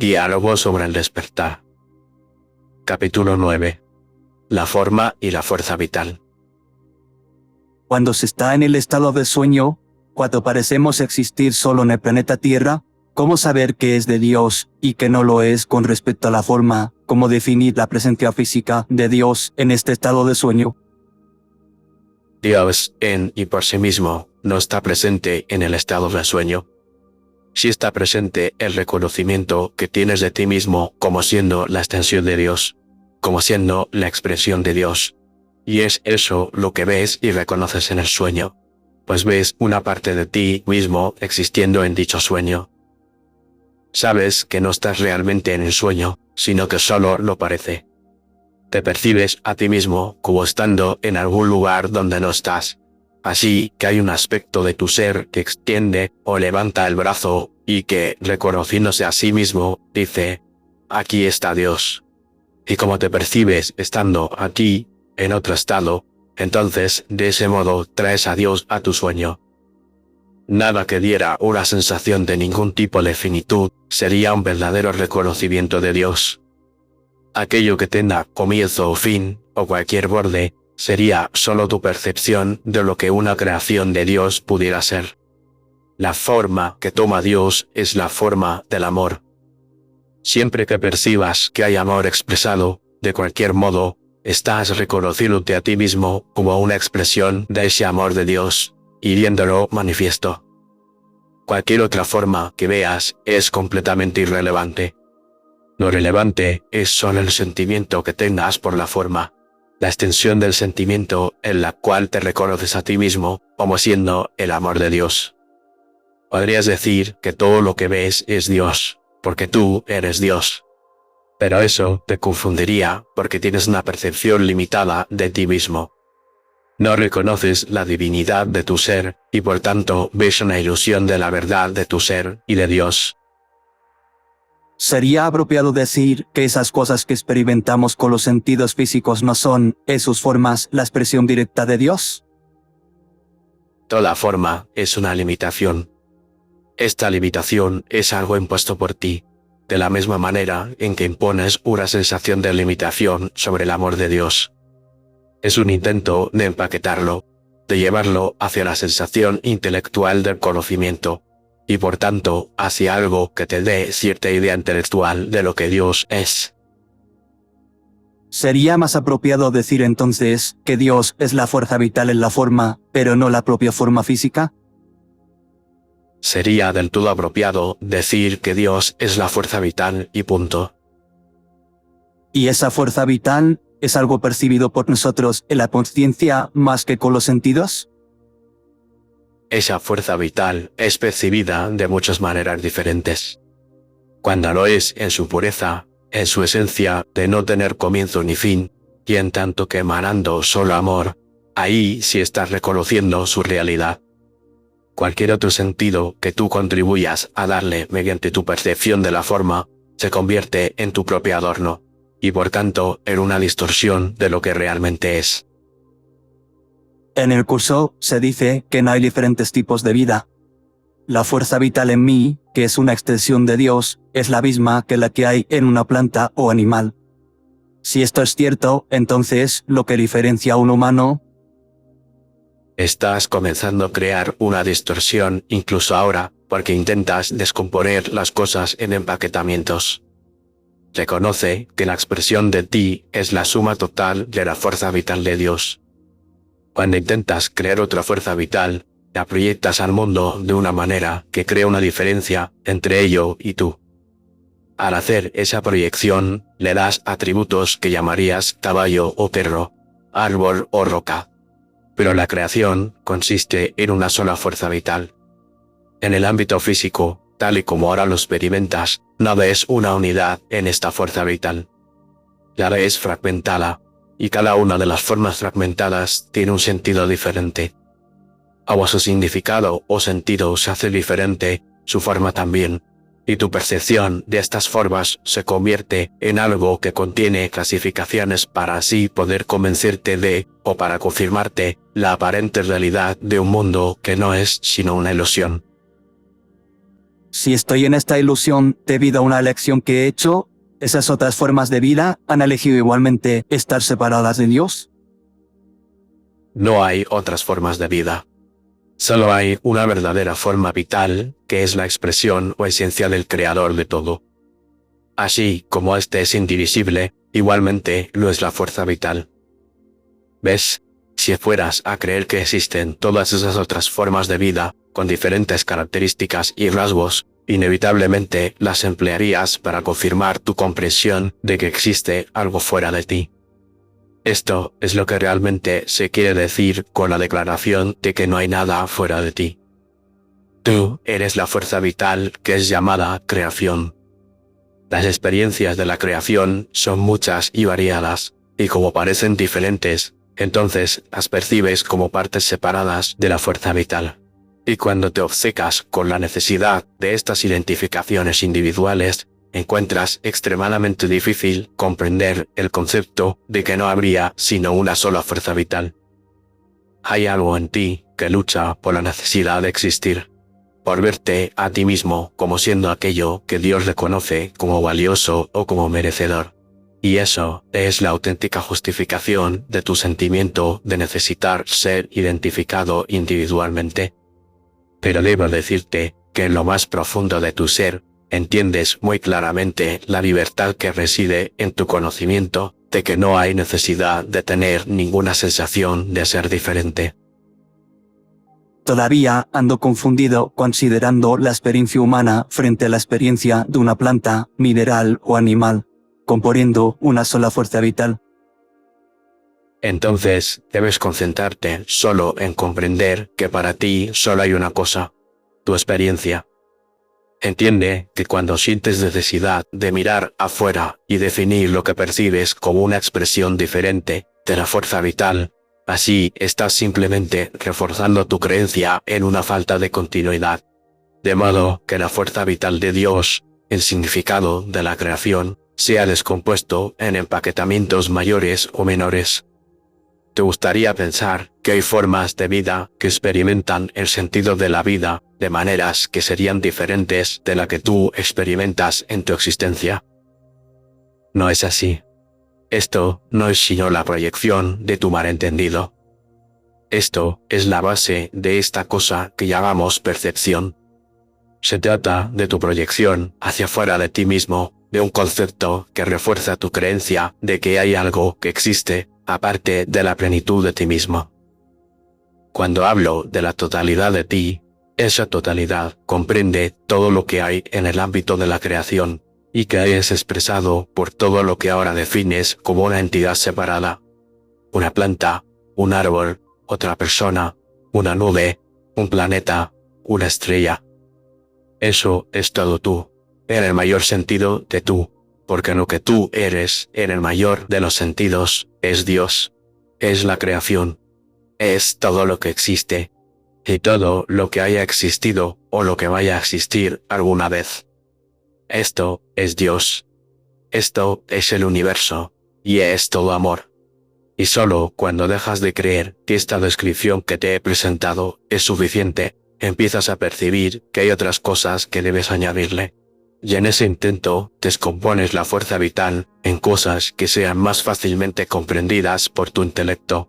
Diálogo sobre el despertar. Capítulo 9. La forma y la fuerza vital. Cuando se está en el estado de sueño, cuando parecemos existir solo en el planeta Tierra, ¿cómo saber qué es de Dios y qué no lo es con respecto a la forma? ¿Cómo definir la presencia física de Dios en este estado de sueño? Dios, en y por sí mismo, no está presente en el estado de sueño. Sí está presente el reconocimiento que tienes de ti mismo como siendo la extensión de Dios, como siendo la expresión de Dios. Y es eso lo que ves y reconoces en el sueño, pues ves una parte de ti mismo existiendo en dicho sueño. Sabes que no estás realmente en el sueño, sino que solo lo parece. Te percibes a ti mismo como estando en algún lugar donde no estás. Así que hay un aspecto de tu ser que extiende o levanta el brazo y que, reconociéndose a sí mismo, dice, aquí está Dios. Y como te percibes estando aquí, en otro estado, entonces de ese modo traes a Dios a tu sueño. Nada que diera una sensación de ningún tipo de finitud sería un verdadero reconocimiento de Dios. Aquello que tenga comienzo o fin, o cualquier borde, sería solo tu percepción de lo que una creación de Dios pudiera ser. La forma que toma Dios es la forma del amor. Siempre que percibas que hay amor expresado, de cualquier modo, estás reconociéndote a ti mismo como una expresión de ese amor de Dios, y viéndolo manifiesto. Cualquier otra forma que veas es completamente irrelevante. Lo relevante es solo el sentimiento que tengas por la forma, la extensión del sentimiento en la cual te reconoces a ti mismo como siendo el amor de Dios. Podrías decir que todo lo que ves es Dios, porque tú eres Dios. Pero eso te confundiría porque tienes una percepción limitada de ti mismo. No reconoces la divinidad de tu ser y por tanto ves una ilusión de la verdad de tu ser y de Dios. ¿Sería apropiado decir que esas cosas que experimentamos con los sentidos físicos no son, en sus formas, la expresión directa de Dios? Toda forma es una limitación. Esta limitación es algo impuesto por ti, de la misma manera en que impones una sensación de limitación sobre el amor de Dios. Es un intento de empaquetarlo, de llevarlo hacia la sensación intelectual del conocimiento, y por tanto hacia algo que te dé cierta idea intelectual de lo que Dios es. ¿Sería más apropiado decir entonces que Dios es la fuerza vital en la forma, pero no la propia forma física? Sería del todo apropiado decir que Dios es la fuerza vital y punto. ¿Y esa fuerza vital es algo percibido por nosotros en la conciencia más que con los sentidos? Esa fuerza vital es percibida de muchas maneras diferentes. Cuando lo es en su pureza, en su esencia de no tener comienzo ni fin, y en tanto que emanando solo amor, ahí sí estás reconociendo su realidad. Cualquier otro sentido que tú contribuyas a darle mediante tu percepción de la forma, se convierte en tu propio adorno, y por tanto en una distorsión de lo que realmente es. En el curso se dice que no hay diferentes tipos de vida. La fuerza vital en mí, que es una extensión de Dios, es la misma que la que hay en una planta o animal. Si esto es cierto, entonces, lo que diferencia a un humano... Estás comenzando a crear una distorsión incluso ahora, porque intentas descomponer las cosas en empaquetamientos. Reconoce que la expresión de ti es la suma total de la fuerza vital de Dios. Cuando intentas crear otra fuerza vital, la proyectas al mundo de una manera que crea una diferencia entre ello y tú. Al hacer esa proyección, le das atributos que llamarías caballo o perro, árbol o roca. Pero la creación consiste en una sola fuerza vital. En el ámbito físico, tal y como ahora lo experimentas, nada es una unidad en esta fuerza vital. Nada es fragmentada, y cada una de las formas fragmentadas tiene un sentido diferente. Como su significado o sentido se hace diferente, su forma también, y tu percepción de estas formas se convierte en algo que contiene clasificaciones para así poder convencerte de, o para confirmarte, la aparente realidad de un mundo que no es sino una ilusión. Si estoy en esta ilusión debido a una elección que he hecho, ¿esas otras formas de vida han elegido igualmente estar separadas de Dios? No hay otras formas de vida. Solo hay una verdadera forma vital, que es la expresión o esencia del creador de todo. Así como este es indivisible, igualmente lo es la fuerza vital. ¿Ves? Si fueras a creer que existen todas esas otras formas de vida, con diferentes características y rasgos, inevitablemente las emplearías para confirmar tu comprensión de que existe algo fuera de ti. Esto es lo que realmente se quiere decir con la declaración de que no hay nada fuera de ti. Tú eres la fuerza vital que es llamada creación. Las experiencias de la creación son muchas y variadas, y como parecen diferentes, entonces las percibes como partes separadas de la fuerza vital. Y cuando te obcecas con la necesidad de estas identificaciones individuales, encuentras extremadamente difícil comprender el concepto de que no habría sino una sola fuerza vital. Hay algo en ti que lucha por la necesidad de existir, por verte a ti mismo como siendo aquello que Dios reconoce como valioso o como merecedor. Y eso es la auténtica justificación de tu sentimiento de necesitar ser identificado individualmente. Pero debo decirte que en lo más profundo de tu ser, entiendes muy claramente la libertad que reside en tu conocimiento de que no hay necesidad de tener ninguna sensación de ser diferente. Todavía ando confundido considerando la experiencia humana frente a la experiencia de una planta, mineral o animal, componiendo una sola fuerza vital. Entonces, debes concentrarte solo en comprender que para ti solo hay una cosa, tu experiencia. Entiende que cuando sientes necesidad de mirar afuera y definir lo que percibes como una expresión diferente de la fuerza vital, así estás simplemente reforzando tu creencia en una falta de continuidad. De modo que la fuerza vital de Dios, el significado de la creación, sea descompuesto en empaquetamientos mayores o menores. ¿Te gustaría pensar que hay formas de vida que experimentan el sentido de la vida de maneras que serían diferentes de la que tú experimentas en tu existencia? No es así. Esto no es sino la proyección de tu malentendido. Esto es la base de esta cosa que llamamos percepción. Se trata de tu proyección hacia fuera de ti mismo, de un concepto que refuerza tu creencia de que hay algo que existe aparte de la plenitud de ti mismo. Cuando hablo de la totalidad de ti, esa totalidad comprende todo lo que hay en el ámbito de la creación y que es expresado por todo lo que ahora defines como una entidad separada. Una planta, un árbol, otra persona, una nube, un planeta, una estrella. Eso es todo tú, en el mayor sentido de tú, porque lo que tú eres, en el mayor de los sentidos, es Dios, es la creación, es todo lo que existe, y todo lo que haya existido o lo que vaya a existir alguna vez. Esto es Dios, esto es el universo, y es todo amor. Y solo cuando dejas de creer que esta descripción que te he presentado es suficiente, empiezas a percibir que hay otras cosas que debes añadirle. Y en ese intento descompones la fuerza vital en cosas que sean más fácilmente comprendidas por tu intelecto,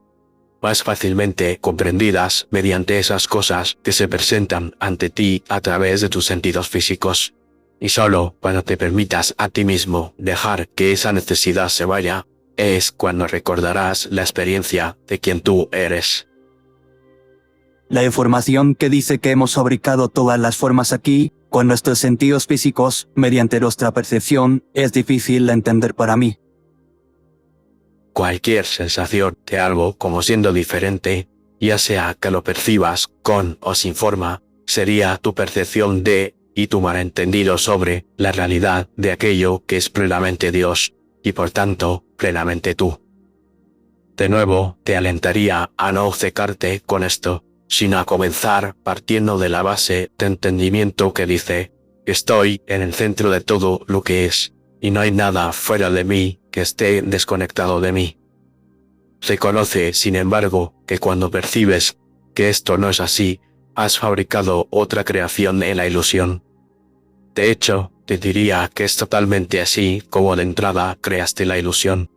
más fácilmente comprendidas mediante esas cosas que se presentan ante ti a través de tus sentidos físicos. Y solo cuando te permitas a ti mismo dejar que esa necesidad se vaya, es cuando recordarás la experiencia de quien tú eres. La información que dice que hemos fabricado todas las formas aquí, con nuestros sentidos físicos, mediante nuestra percepción, es difícil de entender para mí. Cualquier sensación de algo como siendo diferente, ya sea que lo percibas con o sin forma, sería tu percepción de y tu malentendido sobre la realidad de aquello que es plenamente Dios, y por tanto, plenamente tú. De nuevo, te alentaría a no obcecarte con esto, sino a comenzar partiendo de la base de entendimiento que dice: estoy en el centro de todo lo que es, y no hay nada fuera de mí que esté desconectado de mí. Reconoce, sin embargo, que cuando percibes que esto no es así, has fabricado otra creación en la ilusión. De hecho, te diría que es totalmente así como de entrada creaste la ilusión.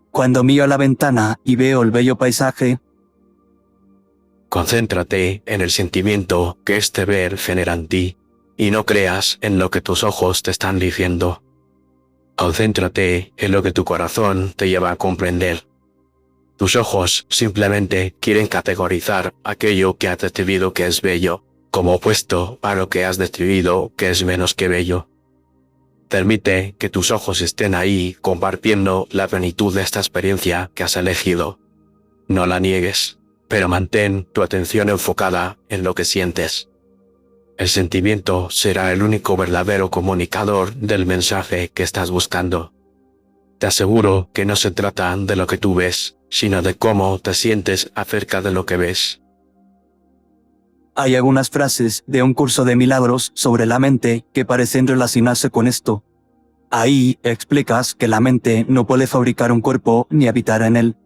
Cuando miro a la ventana y veo el bello paisaje, Concéntrate en el sentimiento que este ver genera en ti, y no creas en lo que tus ojos te están diciendo. Concéntrate en lo que tu corazón te lleva a comprender. Tus ojos simplemente quieren categorizar aquello que has decidido que es bello, como opuesto a lo que has decidido que es menos que bello. Permite que tus ojos estén ahí compartiendo la plenitud de esta experiencia que has elegido. No la niegues, pero mantén tu atención enfocada en lo que sientes. El sentimiento será el único verdadero comunicador del mensaje que estás buscando. Te aseguro que no se trata de lo que tú ves, sino de cómo te sientes acerca de lo que ves. hay algunas frases de un curso de milagros sobre la mente que parecen relacionarse con esto. Ahí explicas que la mente no puede fabricar un cuerpo ni habitar en él,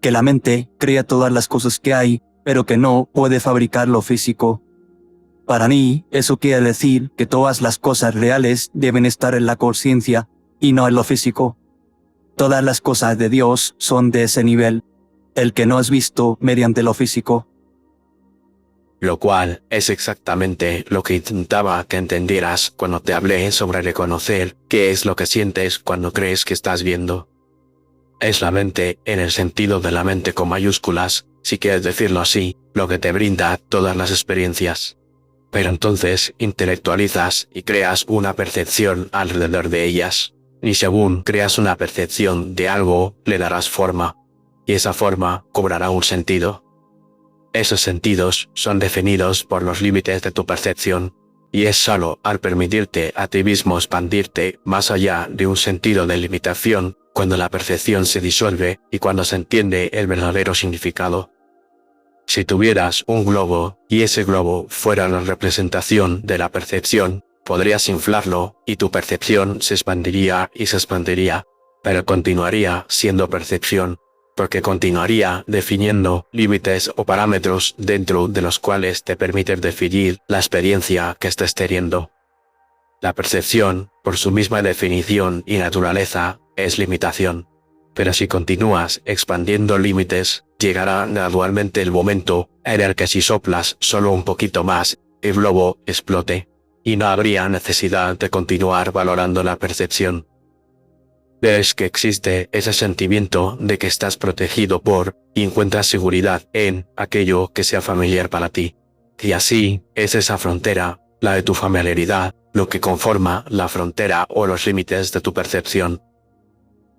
que la mente crea todas las cosas que hay, pero que no puede fabricar lo físico. Para mí, eso quiere decir que todas las cosas reales deben estar en la conciencia y no en lo físico. Todas las cosas de Dios son de ese nivel, el que no es visto mediante lo físico. Lo cual es exactamente lo que intentaba que entendieras cuando te hablé sobre reconocer qué es lo que sientes cuando crees que estás viendo. Es la mente en el sentido de la mente con mayúsculas, si quieres decirlo así, lo que te brinda todas las experiencias. Pero entonces intelectualizas y creas una percepción alrededor de ellas. Y según creas una percepción de algo, le darás forma. Y esa forma cobrará un sentido. Esos sentidos son definidos por los límites de tu percepción, y es solo al permitirte a ti mismo expandirte más allá de un sentido de limitación, cuando la percepción se disuelve y cuando se entiende el verdadero significado. Si tuvieras un globo y ese globo fuera la representación de la percepción, podrías inflarlo y tu percepción se expandiría y se expandiría, pero continuaría siendo percepción, porque continuaría definiendo límites o parámetros dentro de los cuales te permites definir la experiencia que estés teniendo. La percepción, por su misma definición y naturaleza, es limitación. Pero si continúas expandiendo límites, llegará gradualmente el momento en el que si soplas solo un poquito más, el globo explote, y no habría necesidad de continuar valorando la percepción. Ves que existe ese sentimiento de que estás protegido por y encuentras seguridad en aquello que sea familiar para ti. Y así es esa frontera, la de tu familiaridad, lo que conforma la frontera o los límites de tu percepción.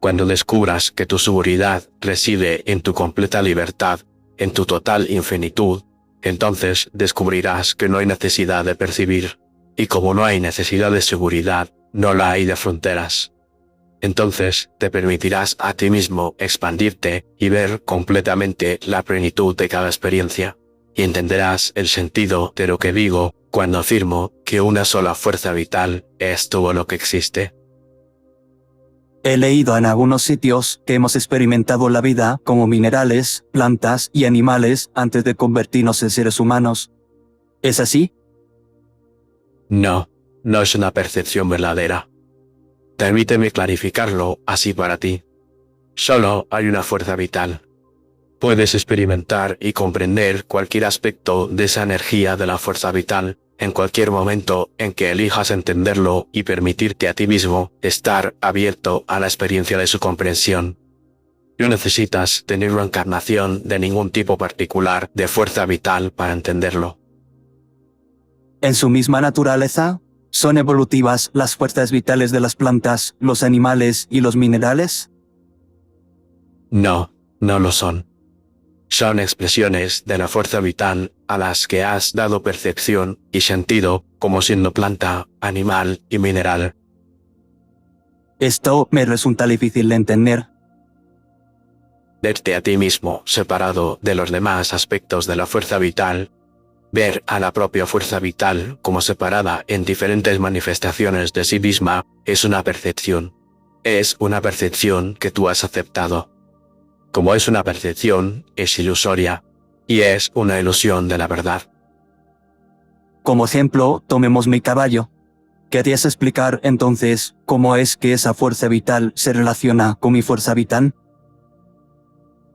Cuando descubras que tu seguridad reside en tu completa libertad, en tu total infinitud, entonces descubrirás que no hay necesidad de percibir. Y como no hay necesidad de seguridad, no la hay de fronteras. Entonces te permitirás a ti mismo expandirte y ver completamente la plenitud de cada experiencia, y entenderás el sentido de lo que digo cuando afirmo que una sola fuerza vital es todo lo que existe. He leído en algunos sitios que hemos experimentado la vida como minerales, plantas y animales antes de convertirnos en seres humanos. ¿Es así? No, no es una percepción verdadera. Permíteme clarificarlo así para ti. Solo hay una fuerza vital. Puedes experimentar y comprender cualquier aspecto de esa energía de la fuerza vital en cualquier momento en que elijas entenderlo y permitirte a ti mismo estar abierto a la experiencia de su comprensión. No necesitas tener una encarnación de ningún tipo particular de fuerza vital para entenderlo. En su misma naturaleza, ¿son evolutivas las fuerzas vitales de las plantas, los animales y los minerales? No, no lo son. Son expresiones de la fuerza vital a las que has dado percepción y sentido como siendo planta, animal y mineral. Esto me resulta difícil de entender. Verte a ti mismo separado de los demás aspectos de la fuerza vital, ver a la propia fuerza vital como separada en diferentes manifestaciones de sí misma, es una percepción. Es una percepción que tú has aceptado. Como es una percepción, es ilusoria, y es una ilusión de la verdad. Como ejemplo, tomemos mi caballo. ¿Querías explicar entonces cómo es que esa fuerza vital se relaciona con mi fuerza vital?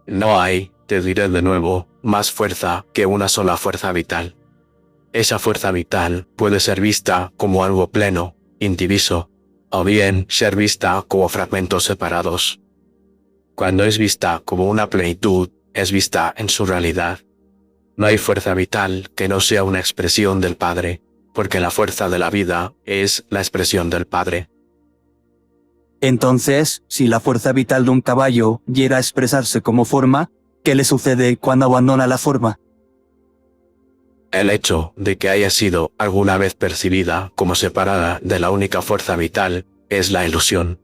No hay, te diré de nuevo, más fuerza que una sola fuerza vital. Esa fuerza vital puede ser vista como algo pleno, indiviso, o bien ser vista como fragmentos separados. Cuando es vista como una plenitud, es vista en su realidad. No hay fuerza vital que no sea una expresión del Padre, porque la fuerza de la vida es la expresión del Padre. Entonces, si la fuerza vital de un caballo llega a expresarse como forma, ¿qué le sucede cuando abandona la forma? El hecho de que haya sido alguna vez percibida como separada de la única fuerza vital es la ilusión.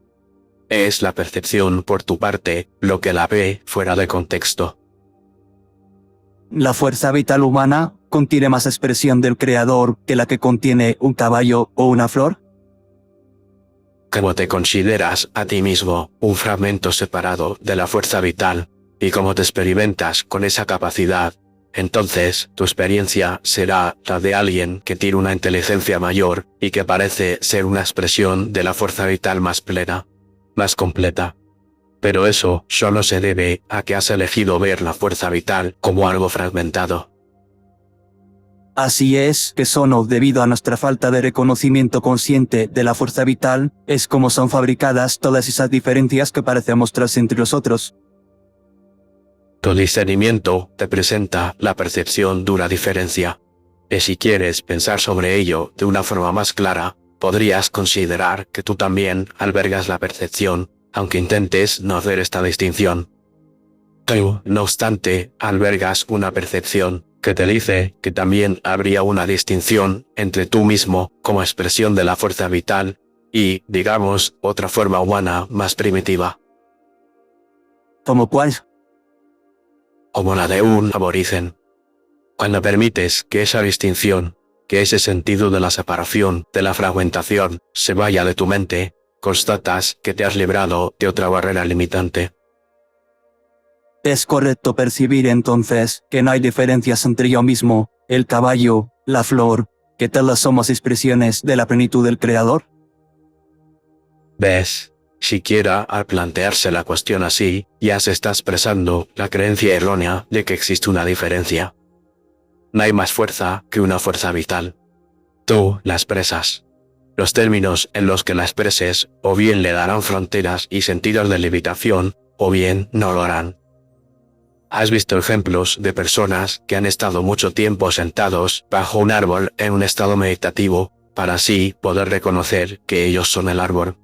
Es la percepción por tu parte lo que la ve fuera de contexto. ¿La fuerza vital humana contiene más expresión del Creador que la que contiene un caballo o una flor? Como te consideras a ti mismo un fragmento separado de la fuerza vital y como te experimentas con esa capacidad, entonces tu experiencia será la de alguien que tiene una inteligencia mayor y que parece ser una expresión de la fuerza vital más plena, más completa. Pero eso solo se debe a que has elegido ver la fuerza vital como algo fragmentado. Así es que solo debido a nuestra falta de reconocimiento consciente de la fuerza vital, es como son fabricadas todas esas diferencias que parecen mostrarse entre nosotros. Tu discernimiento te presenta la percepción de una diferencia. Y si quieres pensar sobre ello de una forma más clara, podrías considerar que tú también albergas la percepción, aunque intentes no hacer esta distinción. Tú, no obstante, albergas una percepción que te dice que también habría una distinción entre tú mismo como expresión de la fuerza vital y, digamos, otra forma humana más primitiva, ¿Como cuál? como la de un aborigen. Cuando permites que esa distinción, que ese sentido de la separación, de la fragmentación, se vaya de tu mente, constatas que te has librado de otra barrera limitante. Es correcto percibir entonces que no hay diferencias entre yo mismo, el caballo, la flor, que todas somos expresiones de la plenitud del Creador. ¿Ves? Siquiera al plantearse la cuestión así, ya se está expresando la creencia errónea de que existe una diferencia. No hay más fuerza que una fuerza vital. Tú la expresas. Los términos en los que la expreses o bien le darán fronteras y sentidos de limitación, o bien no lo harán. ¿Has visto ejemplos de personas que han estado mucho tiempo sentados bajo un árbol en un estado meditativo, para así poder reconocer que ellos son el árbol?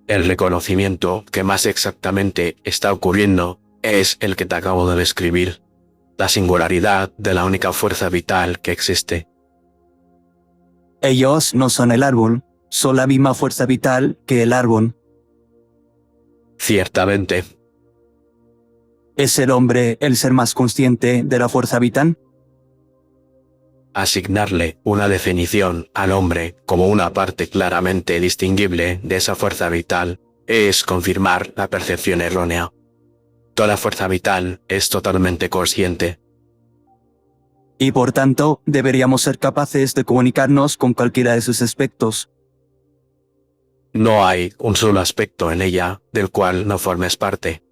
El reconocimiento que más exactamente está ocurriendo es el que te acabo de describir, la singularidad de la única fuerza vital que existe. Ellos no son el árbol, son la misma fuerza vital que el árbol. Ciertamente. ¿Es el hombre el ser más consciente de la fuerza vital? Asignarle una definición al hombre como una parte claramente distinguible de esa fuerza vital es confirmar la percepción errónea. Toda fuerza vital es totalmente consciente. Y por tanto, deberíamos ser capaces de comunicarnos con cualquiera de sus aspectos. No hay un solo aspecto en ella del cual no formes parte.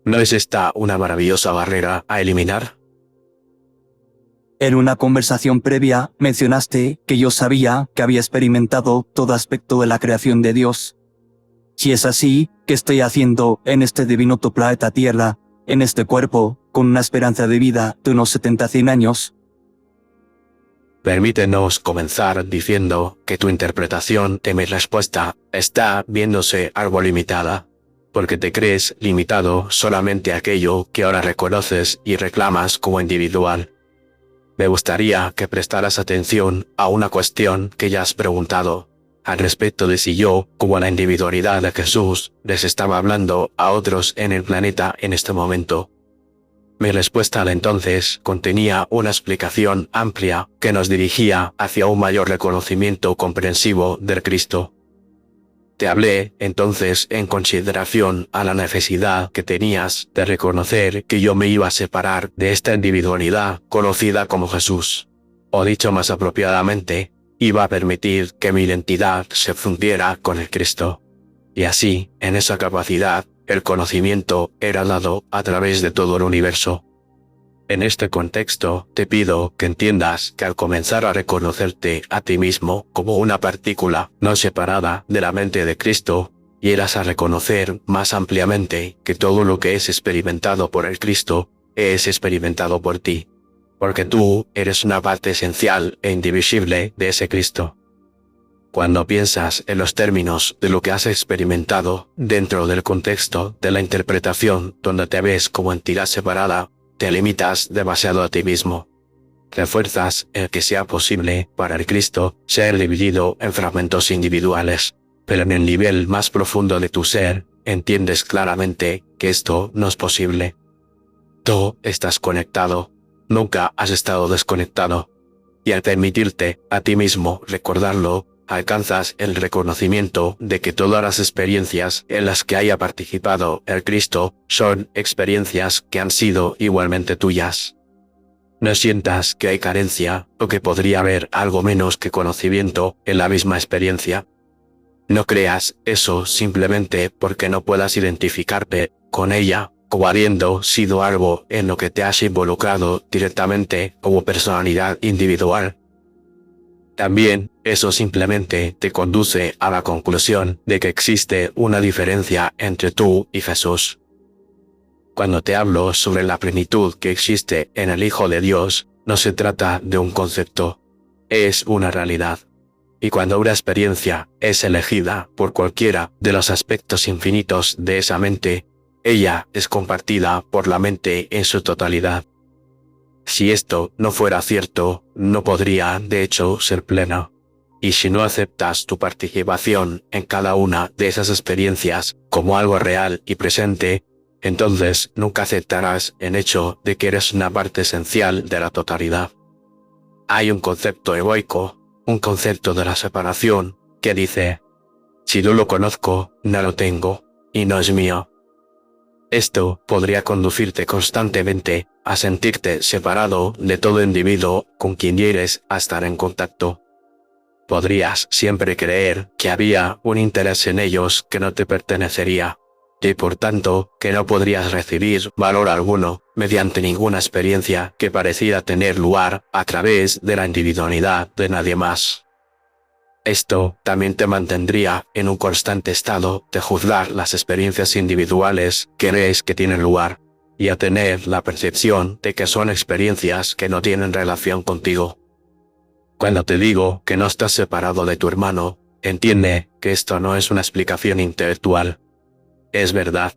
¿No es esta una maravillosa barrera a eliminar? En una conversación previa, mencionaste que yo sabía que había experimentado todo aspecto de la creación de Dios. Si es así, ¿qué estoy haciendo en este diminuto planeta Tierra, en este cuerpo, con una esperanza de vida de unos 70-100 años? Permítenos comenzar diciendo que tu interpretación de mi respuesta está viéndose algo limitada, porque te crees limitado solamente a aquello que ahora reconoces y reclamas como individual. Me gustaría que prestaras atención a una cuestión que ya has preguntado, al respecto de si yo, como la individualidad de Jesús, les estaba hablando a otros en el planeta en este momento. Mi respuesta de entonces contenía una explicación amplia que nos dirigía hacia un mayor reconocimiento comprensivo del Cristo. Te hablé entonces en consideración a la necesidad que tenías de reconocer que yo me iba a separar de esta individualidad conocida como Jesús, O dicho más apropiadamente, iba a permitir que mi identidad se fundiera con el Cristo. Y así, en esa capacidad, el conocimiento era dado a través de todo el universo. En este contexto, te pido que entiendas que al comenzar a reconocerte a ti mismo como una partícula no separada de la mente de Cristo, llegas a reconocer más ampliamente que todo lo que es experimentado por el Cristo es experimentado por ti, porque tú eres una parte esencial e indivisible de ese Cristo. Cuando piensas en los términos de lo que has experimentado dentro del contexto de la interpretación donde te ves como entidad separada, te limitas demasiado a ti mismo. Refuerzas el que sea posible para el Cristo ser dividido en fragmentos individuales, pero en el nivel más profundo de tu ser, entiendes claramente que esto no es posible. Tú estás conectado, nunca has estado desconectado, y al permitirte a ti mismo recordarlo, alcanzas el reconocimiento de que todas las experiencias en las que haya participado el Cristo son experiencias que han sido igualmente tuyas. No sientas que hay carencia o que podría haber algo menos que conocimiento en la misma experiencia. No creas eso simplemente porque no puedas identificarte con ella como habiendo sido algo en lo que te has involucrado directamente como personalidad individual. También eso simplemente te conduce a la conclusión de que existe una diferencia entre tú y Jesús. Cuando te hablo sobre la plenitud que existe en el Hijo de Dios, no se trata de un concepto, es una realidad. Y cuando una experiencia es elegida por cualquiera de los aspectos infinitos de esa mente, ella es compartida por la mente en su totalidad. Si esto no fuera cierto, no podría, de hecho, ser plena. Y si no aceptas tu participación en cada una de esas experiencias como algo real y presente, entonces nunca aceptarás el hecho de que eres una parte esencial de la totalidad. Hay un concepto egoico, un concepto de la separación, que dice: si no lo conozco, no lo tengo, y no es mío. Esto podría conducirte constantemente a sentirte separado de todo individuo con quien llegues a estar en contacto. Podrías siempre creer que había un interés en ellos que no te pertenecería, y por tanto que no podrías recibir valor alguno mediante ninguna experiencia que pareciera tener lugar a través de la individualidad de nadie más. Esto también te mantendría en un constante estado de juzgar las experiencias individuales que crees que tienen lugar, y a tener la percepción de que son experiencias que no tienen relación contigo. Cuando te digo que no estás separado de tu hermano, entiende que esto no es una explicación intelectual. Es verdad.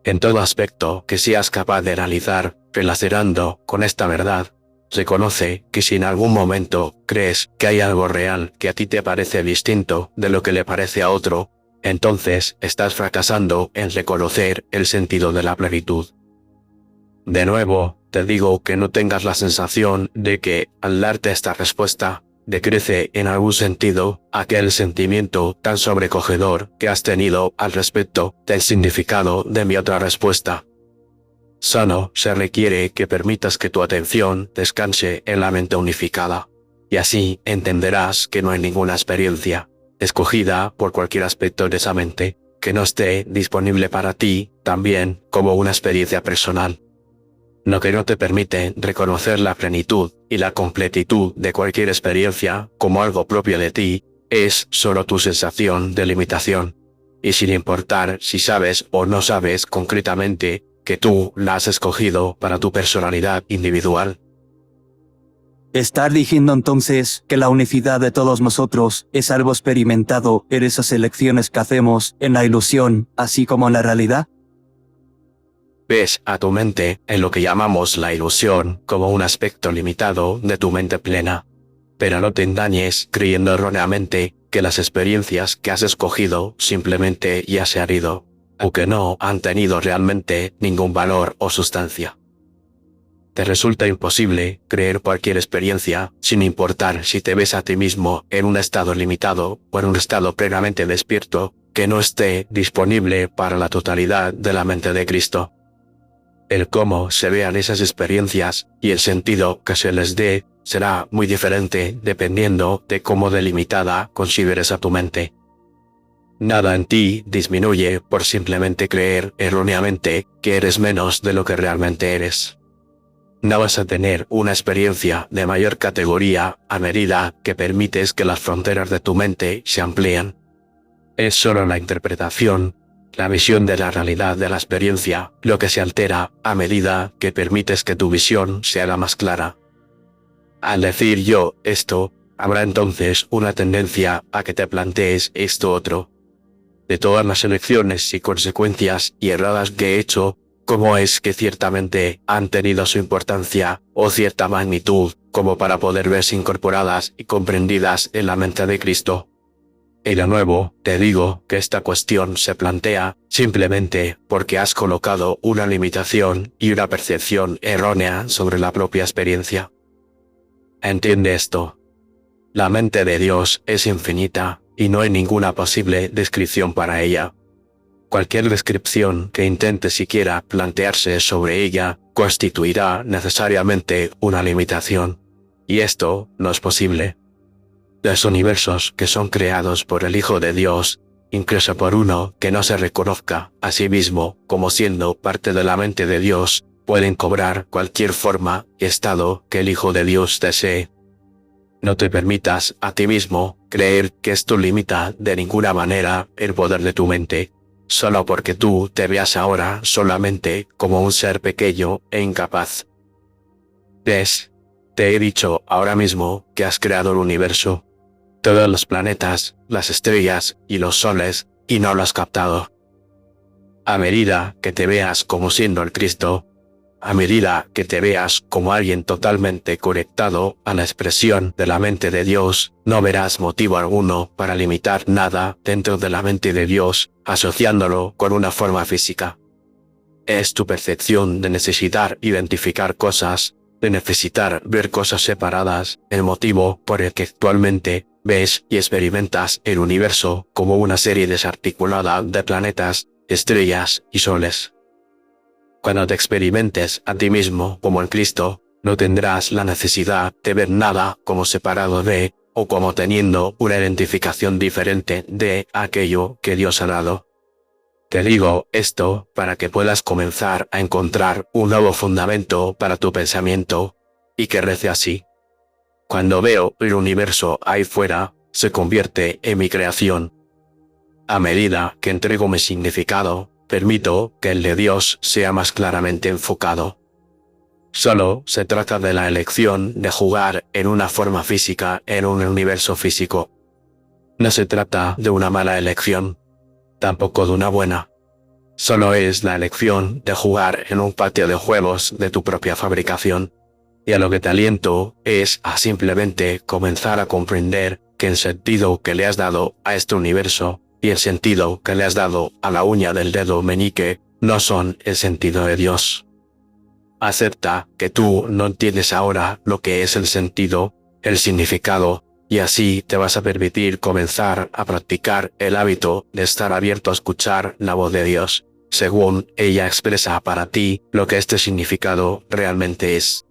En todo aspecto que seas capaz de analizar relacionando con esta verdad, reconoce que si en algún momento crees que hay algo real que a ti te parece distinto de lo que le parece a otro, entonces estás fracasando en reconocer el sentido de la plenitud. De nuevo, te digo que no tengas la sensación de que, al darte esta respuesta, decrece en algún sentido aquel sentimiento tan sobrecogedor que has tenido al respecto del significado de mi otra respuesta. Solo se requiere que permitas que tu atención descanse en la mente unificada, y así entenderás que no hay ninguna experiencia, escogida por cualquier aspecto de esa mente, que no esté disponible para ti también como una experiencia personal. Lo que no te permite reconocer la plenitud y la completitud de cualquier experiencia como algo propio de ti es solo tu sensación de limitación, y sin importar si sabes o no sabes concretamente que tú la has escogido para tu personalidad individual. ¿Estás diciendo entonces que la unicidad de todos nosotros es algo experimentado en esas elecciones que hacemos en la ilusión, así como en la realidad? Ves a tu mente en lo que llamamos la ilusión como un aspecto limitado de tu mente plena. Pero no te engañes creyendo erróneamente que las experiencias que has escogido simplemente ya se han ido, o que no han tenido realmente ningún valor o sustancia. Te resulta imposible creer cualquier experiencia sin importar si te ves a ti mismo en un estado limitado o en un estado plenamente despierto que no esté disponible para la totalidad de la mente de Cristo. El cómo se vean esas experiencias y el sentido que se les dé será muy diferente dependiendo de cómo delimitada consideres a tu mente. Nada en ti disminuye por simplemente creer erróneamente que eres menos de lo que realmente eres. No vas a tener una experiencia de mayor categoría a medida que permites que las fronteras de tu mente se amplíen. Es solo la interpretación, la visión de la realidad de la experiencia, lo que se altera a medida que permites que tu visión se haga más clara. Al decir yo esto, habrá entonces una tendencia a que te plantees esto otro. De todas las elecciones y consecuencias y erradas que he hecho, ¿cómo es que ciertamente han tenido su importancia o cierta magnitud como para poder verse incorporadas y comprendidas en la mente de Cristo? Y de nuevo, te digo que esta cuestión se plantea simplemente porque has colocado una limitación y una percepción errónea sobre la propia experiencia. Entiende esto. La mente de Dios es infinita y no hay ninguna posible descripción para ella. Cualquier descripción que intente siquiera plantearse sobre ella constituirá necesariamente una limitación, y esto no es posible. Los universos que son creados por el Hijo de Dios, incluso por uno que no se reconozca a sí mismo como siendo parte de la mente de Dios, pueden cobrar cualquier forma y estado que el Hijo de Dios desee. No te permitas a ti mismo creer que esto limita de ninguna manera el poder de tu mente, solo porque tú te veas ahora solamente como un ser pequeño e incapaz. ¿Ves? Te he dicho ahora mismo que has creado el universo, todos los planetas, las estrellas y los soles, y no lo has captado. A medida que te veas como siendo el Cristo, a medida que te veas como alguien totalmente conectado a la expresión de la mente de Dios, no verás motivo alguno para limitar nada dentro de la mente de Dios, asociándolo con una forma física. Es tu percepción de necesitar identificar cosas, de necesitar ver cosas separadas, el motivo por el que actualmente ves y experimentas el universo como una serie desarticulada de planetas, estrellas y soles. Cuando te experimentes a ti mismo como el Cristo, no tendrás la necesidad de ver nada como separado de, o como teniendo una identificación diferente de aquello que Dios ha dado. Te digo esto para que puedas comenzar a encontrar un nuevo fundamento para tu pensamiento, y que rece así. Cuando veo el universo ahí fuera, se convierte en mi creación. A medida que entrego mi significado, permito que el de Dios sea más claramente enfocado. Solo se trata de la elección de jugar en una forma física en un universo físico. No se trata de una mala elección, tampoco de una buena. Solo es la elección de jugar en un patio de juegos de tu propia fabricación. Y a lo que te aliento es a simplemente comenzar a comprender que el sentido que le has dado a este universo y el sentido que le has dado a la uña del dedo meñique no son el sentido de Dios. Acepta que tú no entiendes ahora lo que es el sentido, el significado, y así te vas a permitir comenzar a practicar el hábito de estar abierto a escuchar la voz de Dios, según ella expresa para ti lo que este significado realmente es.